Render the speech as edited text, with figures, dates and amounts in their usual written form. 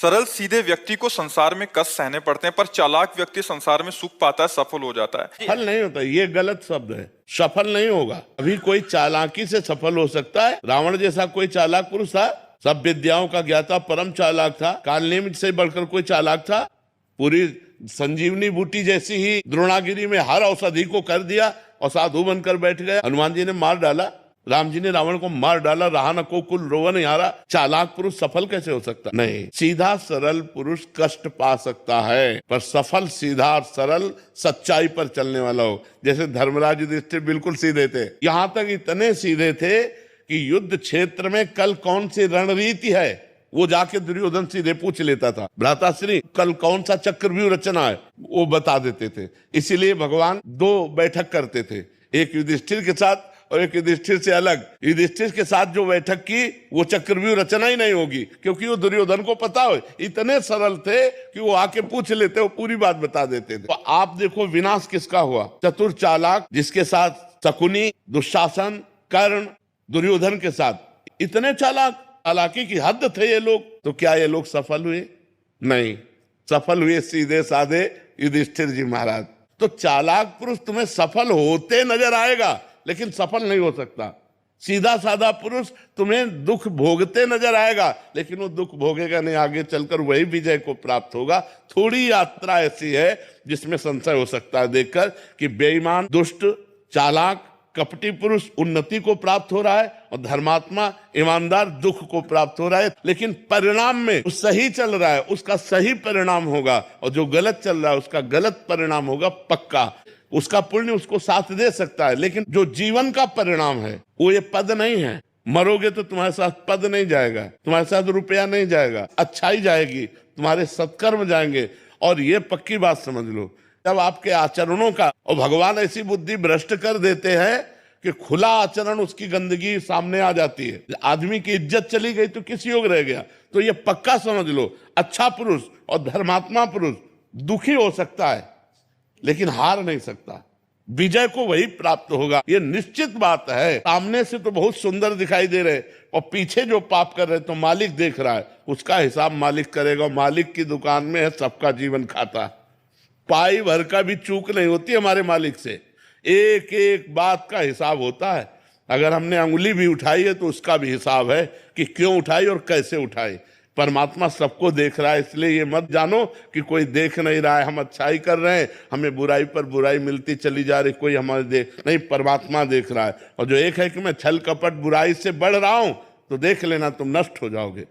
सरल सीधे व्यक्ति को संसार में कष्ट सहने पड़ते हैं, पर चालाक व्यक्ति संसार में सुख पाता है, सफल हो जाता है। सफल नहीं होता, ये गलत शब्द है। सफल नहीं होगा। अभी कोई चालाकी से सफल हो सकता है। रावण जैसा कोई चालाक पुरुष था, सब विद्याओं का ज्ञाता, परम चालाक था। कालनेमित से बढ़कर कोई चालाक था? पूरी संजीवनी बूटी जैसी ही द्रोणागिरी में हर औषधि को कर दिया और साधु बनकर बैठ गया। हनुमान जी ने मार डाला, राम जी ने रावण को मार डाला, रहा न को कुल रोवन यारा। चालाक पुरुष सफल कैसे हो सकता? नहीं, सीधा सरल पुरुष कष्ट पा सकता है, पर सफल सीधा सरल सच्चाई पर चलने वाला हो। जैसे धर्मराज युधिष्ठिर बिल्कुल सीधे थे, यहां तक इतने सीधे थे कि युद्ध क्षेत्र में कल कौन सी रणनीति है वो जाके दुर्योधन सीधे पूछ लेता था। भ्राताश्री कल कौन सा चक्रव्यूह रचना है वो बता देते थे। इसीलिए भगवान दो बैठक करते थे, एक युधिष्ठिर के साथ और एक युधिष्ठिर से अलग। युधिष्ठिर के साथ जो बैठक की वो चक्रव्यूह रचना ही नहीं होगी, क्योंकि वो दुर्योधन को पता हो। इतने सरल थे कि वो आके पूछ लेते, वो पूरी बात बता देते थे। तो आप देखो विनाश किसका हुआ? चतुर चालाक, जिसके साथ शकुनी, दुशासन, कर्ण, दुर्योधन के साथ इतने चालाक, चालाकी की हद थे ये लोग। तो क्या ये लोग सफल हुए? नहीं, सफल हुए सीधे साधे युधिष्ठिर जी महाराज। तो चालाक पुरुष तुम्हें सफल होते नजर आएगा, लेकिन सफल नहीं हो सकता। सीधा साधा पुरुष तुम्हें दुख भोगते नजर आएगा, लेकिन वो दुख भोगेगा नहीं, आगे चलकर वही विजय को प्राप्त होगा। थोड़ी यात्रा ऐसी है जिसमें संशय हो सकता है देखकर कि बेईमान, दुष्ट, चालाक, कपटी पुरुष उन्नति को प्राप्त हो रहा है और धर्मात्मा, ईमानदार दुख को प्राप्त हो रहा है। लेकिन परिणाम में सही चल रहा है, उसका सही परिणाम होगा, और जो गलत चल रहा है उसका गलत परिणाम होगा पक्का। उसका पुण्य उसको साथ दे सकता है, लेकिन जो जीवन का परिणाम है वो ये पद नहीं है। मरोगे तो तुम्हारे साथ पद नहीं जाएगा, तुम्हारे साथ रुपया नहीं जाएगा, अच्छाई जाएगी, तुम्हारे सत्कर्म जाएंगे। और ये पक्की बात समझ लो, जब आपके आचरणों का, और भगवान ऐसी बुद्धि भ्रष्ट कर देते हैं कि खुला आचरण उसकी गंदगी सामने आ जाती है। आदमी की इज्जत चली गई तो किस योग रह गया? तो ये पक्का समझ लो, अच्छा पुरुष और धर्मात्मा पुरुष दुखी हो सकता है लेकिन हार नहीं सकता। विजय को वही प्राप्त होगा, ये निश्चित बात है। सामने से तो बहुत सुंदर दिखाई दे रहे और पीछे जो पाप कर रहे तो मालिक देख रहा है, उसका हिसाब मालिक करेगा। मालिक की दुकान में है सबका जीवन खाता, पाई भर का भी चूक नहीं होती हमारे मालिक से। एक एक बात का हिसाब होता है। अगर हमने अंगुली भी उठाई है तो उसका भी हिसाब है कि क्यों उठाई और कैसे उठाई। परमात्मा सबको देख रहा है, इसलिए ये मत जानो कि कोई देख नहीं रहा है, हम अच्छाई कर रहे हैं, हमें बुराई पर बुराई मिलती चली जा रही, कोई हमारे देख नहीं। परमात्मा देख रहा है। और जो एक है कि मैं छल कपट बुराई से बढ़ रहा हूं, तो देख लेना तुम नष्ट हो जाओगे।